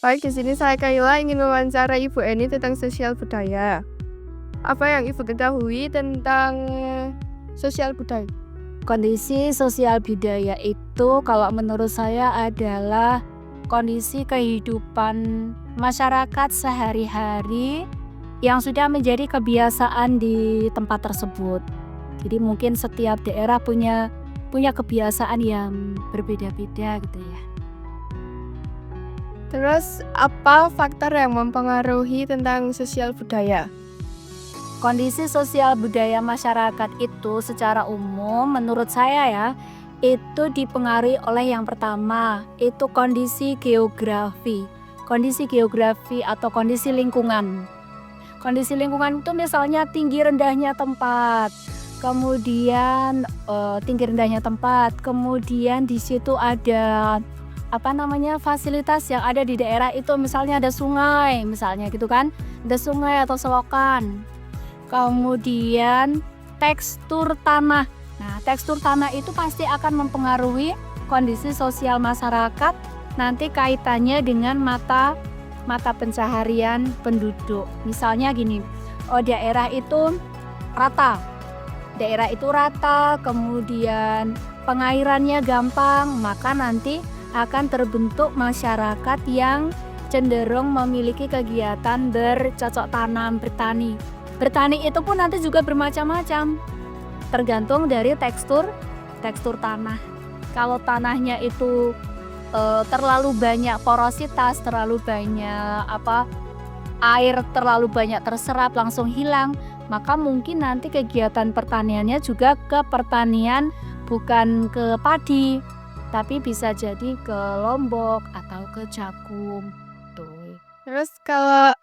Baik, di sini saya Kayla ingin mewawancara Ibu Eni tentang sosial budaya. Apa yang Ibu ketahui tentang sosial budaya? Kondisi sosial budaya itu kalau menurut saya adalah kondisi kehidupan masyarakat sehari-hari yang sudah menjadi kebiasaan di tempat tersebut. Jadi mungkin setiap daerah punya kebiasaan yang berbeda-beda gitu ya. Terus apa faktor yang mempengaruhi tentang sosial budaya? Kondisi sosial budaya masyarakat itu secara umum menurut saya ya, itu dipengaruhi oleh yang pertama, itu kondisi geografi. Kondisi geografi atau kondisi lingkungan. Kondisi lingkungan itu misalnya tinggi rendahnya tempat. Kemudian kemudian di situ ada fasilitas yang ada di daerah itu, misalnya ada sungai misalnya gitu kan. Ada sungai atau selokan. Kemudian tekstur tanah. Nah, tekstur tanah itu pasti akan mempengaruhi kondisi sosial masyarakat, nanti kaitannya dengan mata pencaharian penduduk. Misalnya gini, daerah itu rata. Kemudian pengairannya gampang, maka nanti akan terbentuk masyarakat yang cenderung memiliki kegiatan bercocok tanam, bertani. Bertani itu pun nanti juga bermacam-macam, tergantung dari tekstur tanah. Kalau tanahnya itu terlalu banyak porositas, terlalu banyak air terlalu banyak terserap langsung hilang, maka mungkin nanti kegiatan pertaniannya juga ke pertanian, bukan ke padi, tapi bisa jadi ke lombok atau ke jagung tuh. Terus kalau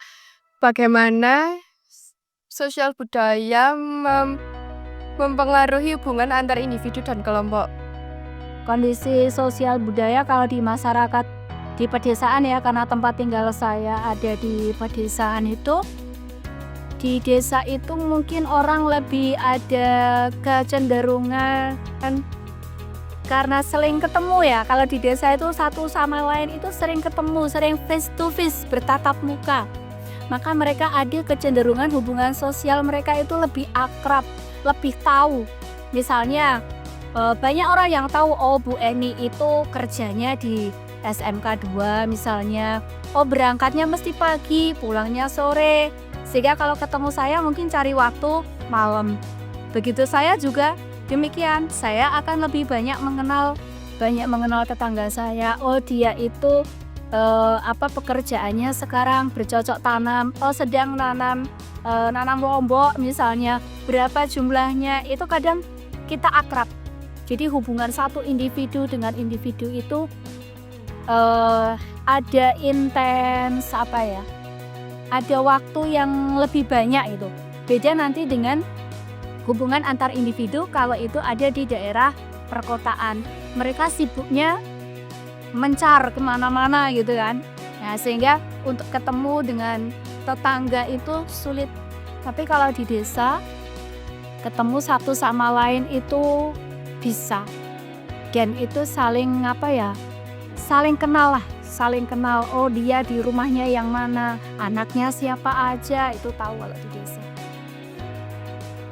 bagaimana sosial budaya mempengaruhi hubungan antar individu dan kelompok? Kondisi sosial budaya kalau di masyarakat di pedesaan ya, karena tempat tinggal saya ada di pedesaan itu, di desa itu mungkin orang lebih ada kecenderungan karena sering ketemu ya. Kalau di desa itu satu sama lain itu sering ketemu, sering face to face, bertatap muka. Maka mereka ada kecenderungan hubungan sosial mereka itu lebih akrab, lebih tahu. Misalnya banyak orang yang tahu, Bu Eni itu kerjanya di SMK 2 misalnya. Berangkatnya mesti pagi, pulangnya sore. Sehingga kalau ketemu saya mungkin cari waktu malam. Begitu saya juga demikian. Saya akan lebih banyak mengenal tetangga saya. Dia itu pekerjaannya sekarang bercocok tanam, sedang nanam lombok misalnya, berapa jumlahnya, itu kadang kita akrab. Jadi hubungan satu individu dengan individu itu ada intens ada waktu yang lebih banyak itu. Beda nanti dengan hubungan antar individu kalau itu ada di daerah perkotaan. Mereka sibuknya mencar kemana-mana gitu kan. Nah, sehingga untuk ketemu dengan tetangga itu sulit. Tapi kalau di desa ketemu satu sama lain itu bisa. Dan itu saling kenal lah. Saling kenal, dia di rumahnya yang mana, anaknya siapa aja, itu tahu kalau di desa.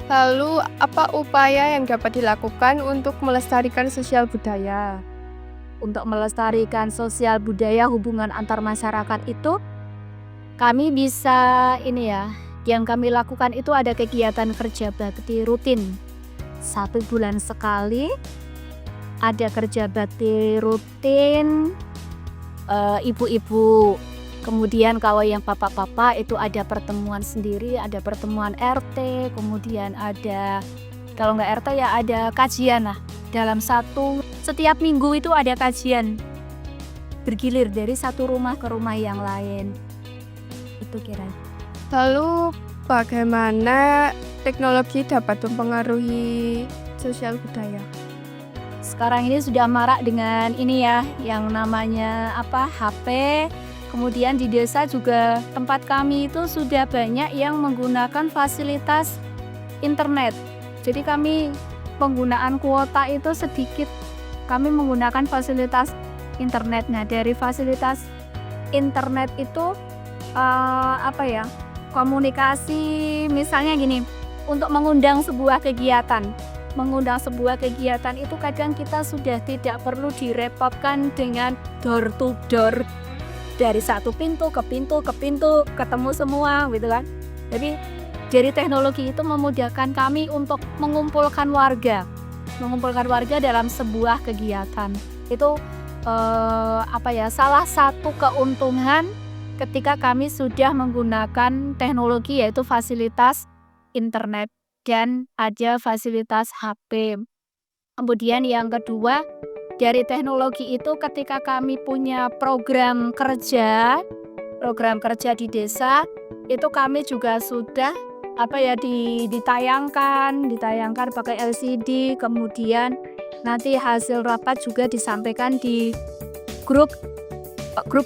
Lalu apa upaya yang dapat dilakukan untuk melestarikan sosial budaya? Untuk melestarikan sosial budaya hubungan antar masyarakat itu, kami bisa yang kami lakukan itu ada kegiatan kerja bakti rutin 1 bulan sekali. Ada kerja bakti rutin ibu-ibu. Kemudian kalau yang bapak-bapak itu ada pertemuan sendiri, ada pertemuan RT, kemudian ada, kalau nggak RT ya ada kajian lah. Setiap minggu itu ada kajian bergilir dari satu rumah ke rumah yang lain. Itu kira. Lalu bagaimana teknologi dapat mempengaruhi sosial budaya? Sekarang ini sudah marak dengan yang namanya HP. Kemudian di desa juga tempat kami itu sudah banyak yang menggunakan fasilitas internet. Jadi kami penggunaan kuota itu sedikit. Kami menggunakan fasilitas internet. Nah, dari fasilitas internet itu komunikasi, misalnya gini, untuk mengundang sebuah kegiatan. Mengundang sebuah kegiatan itu kadang kita sudah tidak perlu direpotkan dengan door to door, dari satu pintu ke pintu ketemu semua gitu kan. Jadi dari teknologi itu memudahkan kami untuk mengumpulkan warga dalam sebuah kegiatan. Itu salah satu keuntungan ketika kami sudah menggunakan teknologi, yaitu fasilitas internet dan ada fasilitas HP. Kemudian yang kedua, dari teknologi itu ketika kami punya program kerja di desa, itu kami juga sudah ditayangkan pakai LCD, kemudian nanti hasil rapat juga disampaikan di grup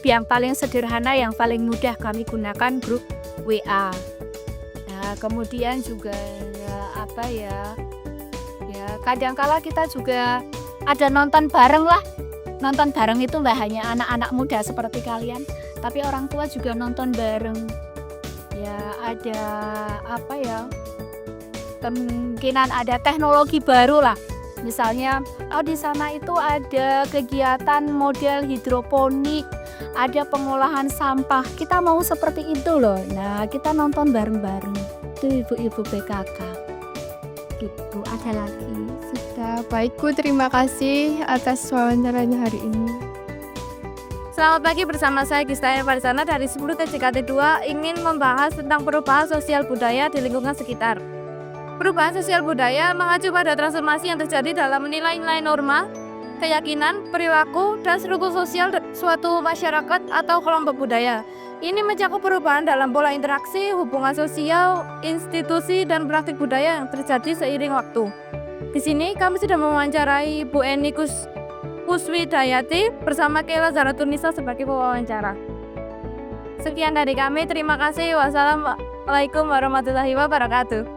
yang paling sederhana, yang paling mudah kami gunakan, grup WA. Nah, kemudian juga kadangkala kita juga ada nonton bareng lah. Nonton bareng itu nggak hanya anak-anak muda seperti kalian, tapi orang tua juga nonton bareng. Ya ada kemungkinan ada teknologi baru lah. Misalnya di sana itu ada kegiatan model hidroponik, ada pengolahan sampah. Kita mau seperti itu loh. Nah, kita nonton bareng-bareng. Itu ibu-ibu PKK. Gitu, ada lagi. Sudah, baikku, terima kasih atas wawancaranya hari ini. Selamat pagi, bersama saya Gistaya Farisana dari 10 TJKT 2 ingin membahas tentang perubahan sosial budaya di lingkungan sekitar. Perubahan sosial budaya mengacu pada transformasi yang terjadi dalam menilai-nilai norma, keyakinan, perilaku, dan struktur sosial suatu masyarakat atau kelompok budaya. Ini mencakup perubahan dalam pola interaksi, hubungan sosial, institusi, dan praktik budaya yang terjadi seiring waktu. Di sini kami sudah mewawancarai Bu Eni Kuswidayati bersama Kela Zaratunisa sebagai pewawancara. Sekian dari kami, terima kasih. Wassalamualaikum warahmatullahi wabarakatuh.